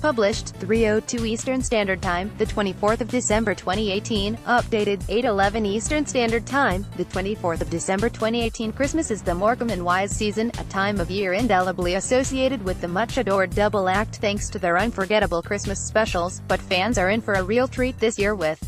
Published 3:02 Eastern Standard Time, the 24th of December 2018. Updated 8:11 Eastern Standard Time, the 24th of December 2018. Christmas is the Morecambe and Wise season, a time of year indelibly associated with the much-adored double act thanks to their unforgettable Christmas specials, but fans are in for a real treat this year with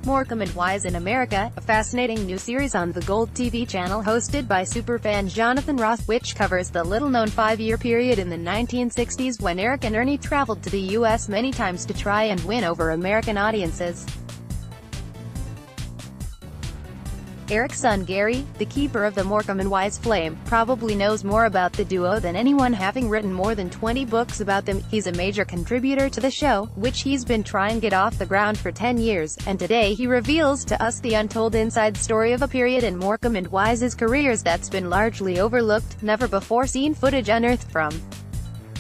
Morecambe and Wise in America, a fascinating new series on the Gold TV channel hosted by superfan Jonathan Roth, which covers the little-known 5-year period in the 1960s when Eric and Ernie traveled to the U.S. many times to try and win over American audiences. Eric's son Gary, the keeper of the Morecambe and Wise flame, probably knows more about the duo than anyone, having written more than 20 books about them. He's a major contributor to the show, which he's been trying to get off the ground for 10 years, and today he reveals to us the untold inside story of a period in Morecambe and Wise's careers that's been largely overlooked. Never before seen footage unearthed from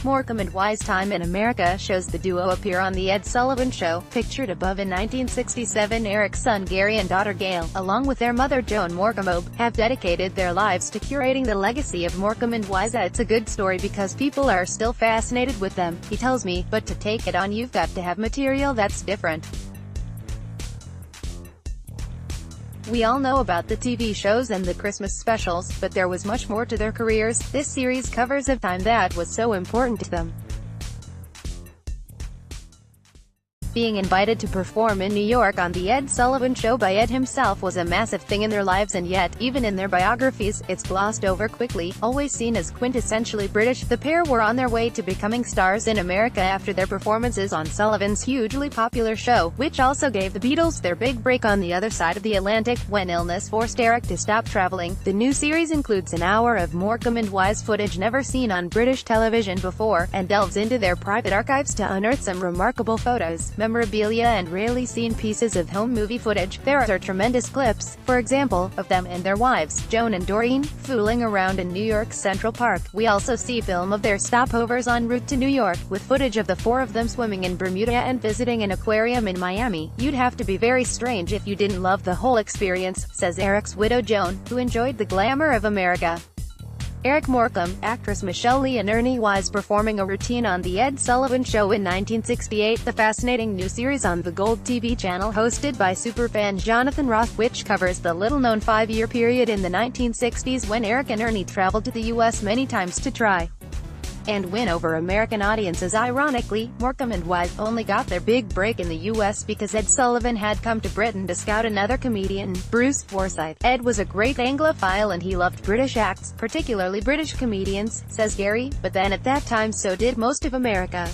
Morecambe and Wise time in America shows the duo appear on The Ed Sullivan Show. Pictured above in 1967, Eric's son Gary and daughter Gail, along with their mother Joan Morecambe, have dedicated their lives to curating the legacy of Morecambe and Wise. It's a good story because people are still fascinated with them, he tells me, but to take it on you've got to have material that's different. We all know about the TV shows and the Christmas specials, but there was much more to their careers. This series covers a time that was so important to them. Being invited to perform in New York on The Ed Sullivan Show by Ed himself was a massive thing in their lives, and yet, even in their biographies, it's glossed over quickly. Always seen as quintessentially British, the pair were on their way to becoming stars in America after their performances on Sullivan's hugely popular show, which also gave the Beatles their big break on the other side of the Atlantic, when illness forced Eric to stop traveling. The new series includes an hour of Morecambe and Wise footage never seen on British television before, and delves into their private archives to unearth some remarkable photos, memorabilia and rarely seen pieces of home movie footage. There are tremendous clips, for example, of them and their wives, Joan and Doreen, fooling around in New York's Central Park. We also see film of their stopovers en route to New York, with footage of the four of them swimming in Bermuda and visiting an aquarium in Miami. You'd have to be very strange if you didn't love the whole experience, says Eric's widow Joan, who enjoyed the glamour of America. Eric Morecambe, actress Michelle Lee and Ernie Wise performing a routine on The Ed Sullivan Show in 1968, the fascinating new series on the Gold TV channel hosted by superfan Jonathan Roth, which covers the little-known 5-year period in the 1960s when Eric and Ernie traveled to the U.S. many times to try and win over American audiences. Ironically, Morecambe and Wise only got their big break in the U.S. because Ed Sullivan had come to Britain to scout another comedian, Bruce Forsyth. Ed was a great Anglophile and he loved British acts, particularly British comedians, says Gary, but then at that time so did most of America.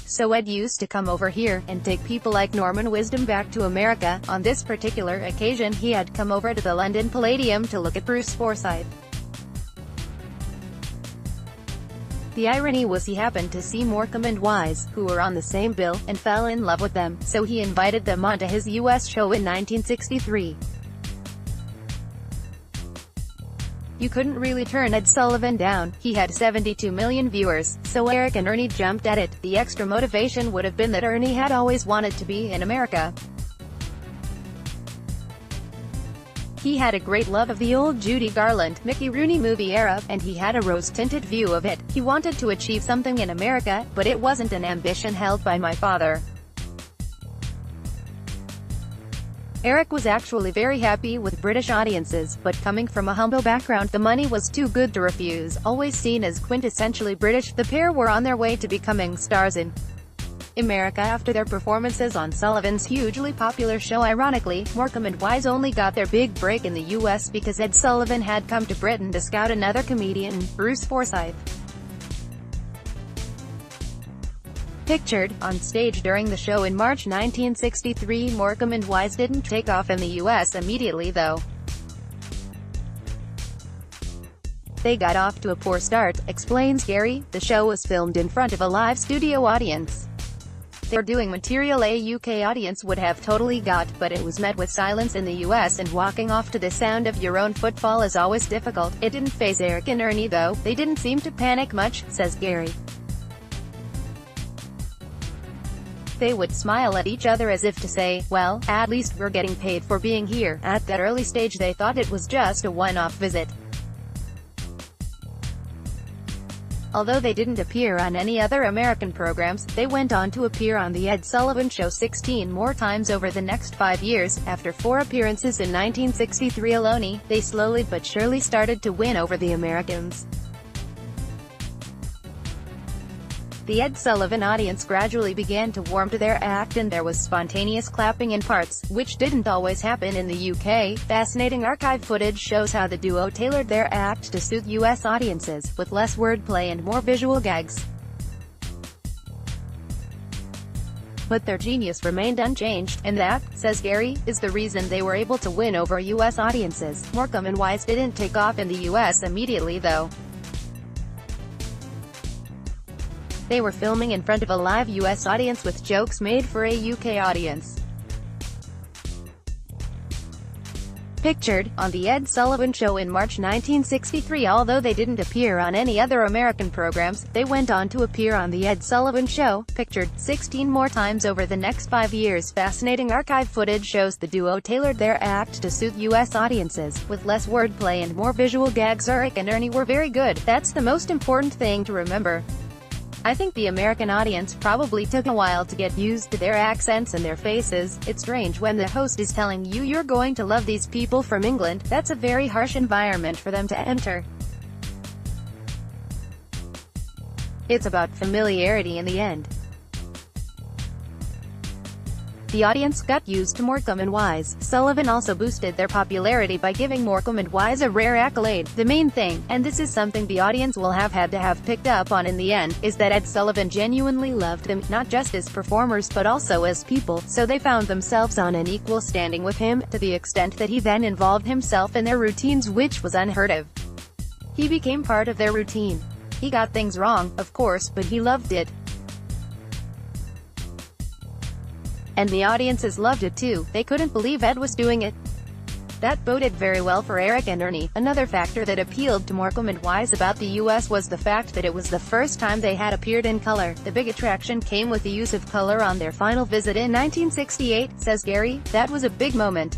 So Ed used to come over here, and take people like Norman Wisdom back to America. On this particular occasion he had come over to the London Palladium to look at Bruce Forsyth. The irony was he happened to see Morecambe and Wise, who were on the same bill, and fell in love with them, so he invited them onto his U.S. show in 1963. You couldn't really turn Ed Sullivan down. He had 72 million viewers, so Eric and Ernie jumped at it. The extra motivation would have been that Ernie had always wanted to be in America. He had a great love of the old Judy Garland, Mickey Rooney movie era, and he had a rose-tinted view of it. He wanted to achieve something in America, but it wasn't an ambition held by my father. Eric was actually very happy with British audiences, but coming from a humble background, the money was too good to refuse. Always seen as quintessentially British, the pair were on their way to becoming stars in America after their performances on Sullivan's hugely popular show. Ironically, Morecambe and Wise only got their big break in the U.S. because Ed Sullivan had come to Britain to scout another comedian, Bruce Forsyth. Pictured on stage during the show in March 1963, Morecambe and Wise didn't take off in the U.S. immediately though. They got off to a poor start, explains Gary. The show was filmed in front of a live studio audience. They were doing material a UK audience would have totally got, but it was met with silence in the US, and walking off to the sound of your own footfall is always difficult. It didn't faze Eric and Ernie though. They didn't seem to panic much, says Gary. They would smile at each other as if to say, well, at least we're getting paid for being here. At that early stage they thought it was just a one-off visit. Although they didn't appear on any other American programs, they went on to appear on The Ed Sullivan Show 16 more times over the next 5 years. After 4 appearances in 1963 alone, they slowly but surely started to win over the Americans. The Ed Sullivan audience gradually began to warm to their act, and there was spontaneous clapping in parts, which didn't always happen in the UK. Fascinating archive footage shows how the duo tailored their act to suit US audiences, with less wordplay and more visual gags. But their genius remained unchanged, and that, says Gary, is the reason they were able to win over US audiences. Morecambe and Wise didn't take off in the US immediately though. They were filming in front of a live US audience with jokes made for a UK audience. Pictured, on The Ed Sullivan Show in March 1963. Although they didn't appear on any other American programs, they went on to appear on The Ed Sullivan Show, pictured, 16 more times over the next 5 years. Fascinating archive footage shows the duo tailored their act to suit US audiences, with less wordplay and more visual gags. Eric and Ernie were very good. That's the most important thing to remember. I think the American audience probably took a while to get used to their accents and their faces. It's strange when the host is telling you you're going to love these people from England. That's a very harsh environment for them to enter. It's about familiarity in the end. The audience got used to Morecambe and Wise. Sullivan also boosted their popularity by giving Morecambe and Wise a rare accolade. The main thing, and this is something the audience will have had to have picked up on in the end, is that Ed Sullivan genuinely loved them, not just as performers but also as people, so they found themselves on an equal standing with him, to the extent that he then involved himself in their routines, which was unheard of. He became part of their routine. He got things wrong, of course, but he loved it. And the audiences loved it too. They couldn't believe Ed was doing it. That boded very well for Eric and Ernie. Another factor that appealed to Morecambe and Wise about the US was the fact that it was the first time they had appeared in color. The big attraction came with the use of color on their final visit in 1968, says Gary. That was a big moment.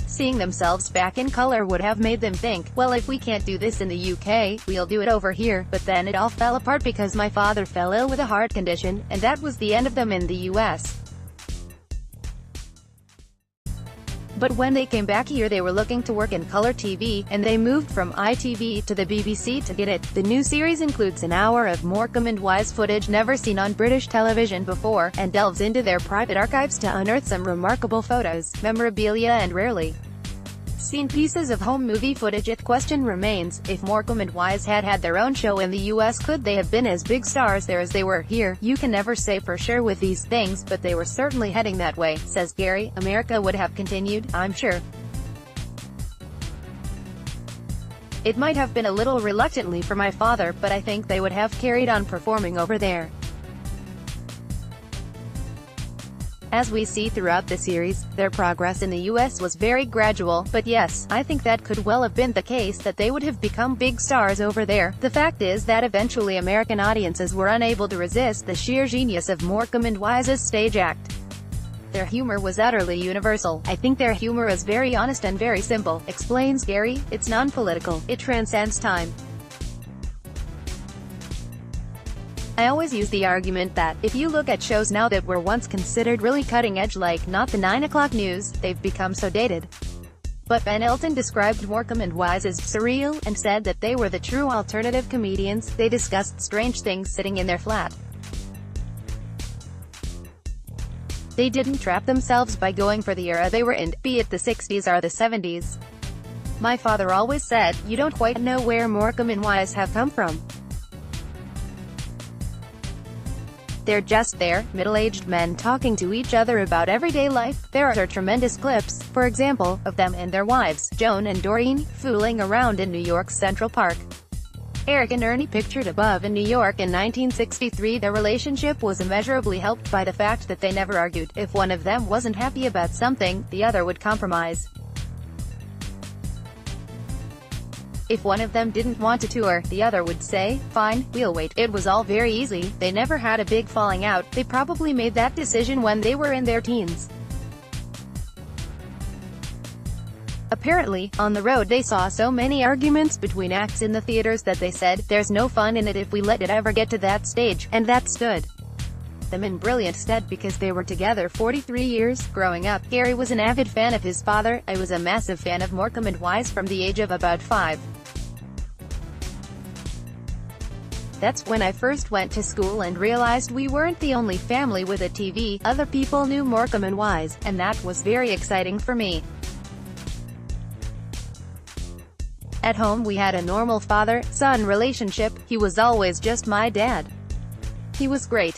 Seeing themselves back in color would have made them think, well, if we can't do this in the UK, we'll do it over here. But then it all fell apart because my father fell ill with a heart condition, and that was the end of them in the US. But when they came back here, they were looking to work in color TV, and they moved from ITV to the BBC to get it. The new series includes an hour of Morecambe and Wise footage never seen on British television before, and delves into their private archives to unearth some remarkable photos, memorabilia and rarely seen pieces of home movie footage. The question remains, if Morecambe and Wise had had their own show in the US, could they have been as big stars there as they were here? You can never say for sure with these things, but they were certainly heading that way, says Gary. America would have continued, I'm sure. It might have been a little reluctantly for my father, but I think they would have carried on performing over there. As we see throughout the series, their progress in the US was very gradual, but yes, I think that could well have been the case, that they would have become big stars over there. The fact is that eventually American audiences were unable to resist the sheer genius of Morecambe and Wise's stage act. Their humor was utterly universal. I think their humor is very honest and very simple, explains Gary. It's non-political. It transcends time. I always use the argument that, if you look at shows now that were once considered really cutting-edge, like not the 9 o'clock news, they've become so dated. But Ben Elton described Morecambe and Wise as surreal, and said that they were the true alternative comedians. They discussed strange things sitting in their flat. They didn't trap themselves by going for the era they were in, be it the 60s or the 70s. My father always said, you don't quite know where Morecambe and Wise have come from. They're just there, middle-aged men talking to each other about everyday life. There are tremendous clips, for example, of them and their wives, Joan and Doreen, fooling around in New York's Central Park. Eric and Ernie pictured above in New York in 1963. Their relationship was immeasurably helped by the fact that they never argued. If one of them wasn't happy about something, the other would compromise. If one of them didn't want to tour, the other would say, fine, we'll wait. It was all very easy. They never had a big falling out. They probably made that decision when they were in their teens. Apparently, on the road they saw so many arguments between acts in the theaters that they said, there's no fun in it if we let it ever get to that stage, and that stood them in brilliant stead because they were together 43 years. Growing up, Gary was an avid fan of his father. I was a massive fan of Morecambe and Wise from the age of about 5. That's when I first went to school and realized we weren't the only family with a TV. Other people knew Morecambe and Wise, and that was very exciting for me. At home we had a normal father-son relationship. He was always just my dad. He was great.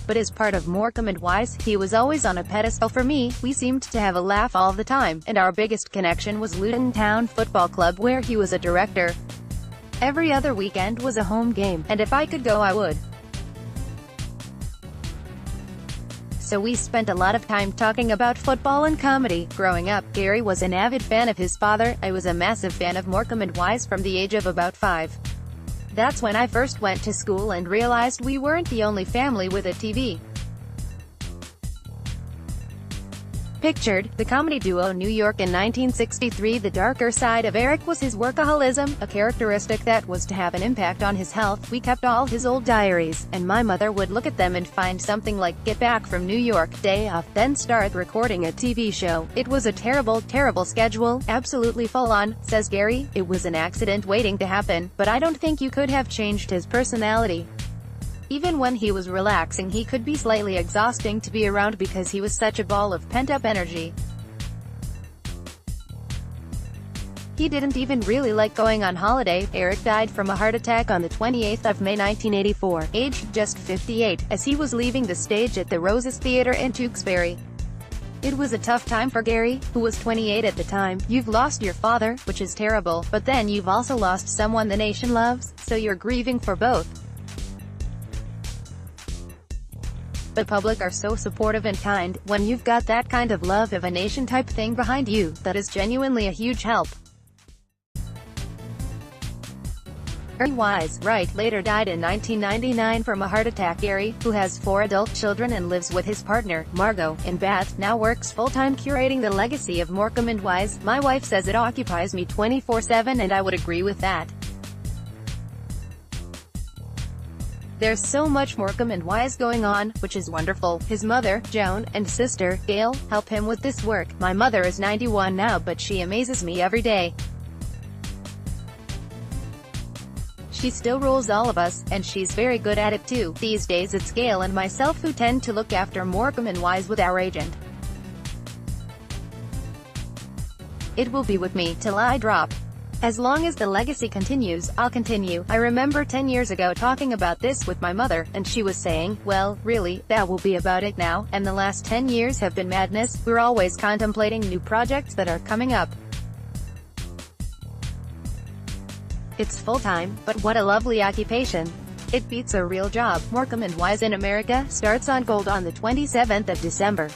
But as part of Morecambe and Wise, he was always on a pedestal for me. We seemed to have a laugh all the time, and our biggest connection was Luton Town Football Club, where he was a director. Every other weekend was a home game, and if I could go I would. So we spent a lot of time talking about football and comedy. Growing up, Gary was an avid fan of his father. I was a massive fan of Morecambe and Wise from the age of about 5. That's when I first went to school and realized we weren't the only family with a TV. Pictured, the comedy duo New York in 1963. The darker side of Eric was his workaholism, a characteristic that was to have an impact on his health. We kept all his old diaries, and my mother would look at them and find something like, "Get back from New York, day off," then start recording a TV show. It was a terrible, terrible schedule, absolutely full on, says Gary. It was an accident waiting to happen, but I don't think you could have changed his personality. Even when he was relaxing he could be slightly exhausting to be around because he was such a ball of pent-up energy. He didn't even really like going on holiday. Eric died from a heart attack on the 28th of May 1984, aged just 58, as he was leaving the stage at the Roses Theatre in Tewkesbury. It was a tough time for Gary, who was 28 at the time. You've lost your father, which is terrible, but then you've also lost someone the nation loves, so you're grieving for both. The public are so supportive and kind. When you've got that kind of love of a nation type thing behind you, that is genuinely a huge help. Ernie Wise, right, later died in 1999 from a heart attack. Gary, who has 4 adult children and lives with his partner, Margot, in Bath, now works full-time curating the legacy of Morecambe and Wise. My wife says it occupies me 24/7, and I would agree with that. There's so much Morecambe and Wise going on, which is wonderful. His mother, Joan, and sister, Gail, help him with this work. My mother is 91 now, but she amazes me every day. She still rules all of us, and she's very good at it too. These days it's Gail and myself who tend to look after Morecambe and Wise with our agent. It will be with me till I drop. As long as the legacy continues, I'll continue. I remember 10 years ago talking about this with my mother, and she was saying, well, really, that will be about it now, and the last 10 years have been madness. We're always contemplating new projects that are coming up. It's full-time, but what a lovely occupation. It beats a real job. Morecambe and Wise in America starts on Gold on the 27th of December.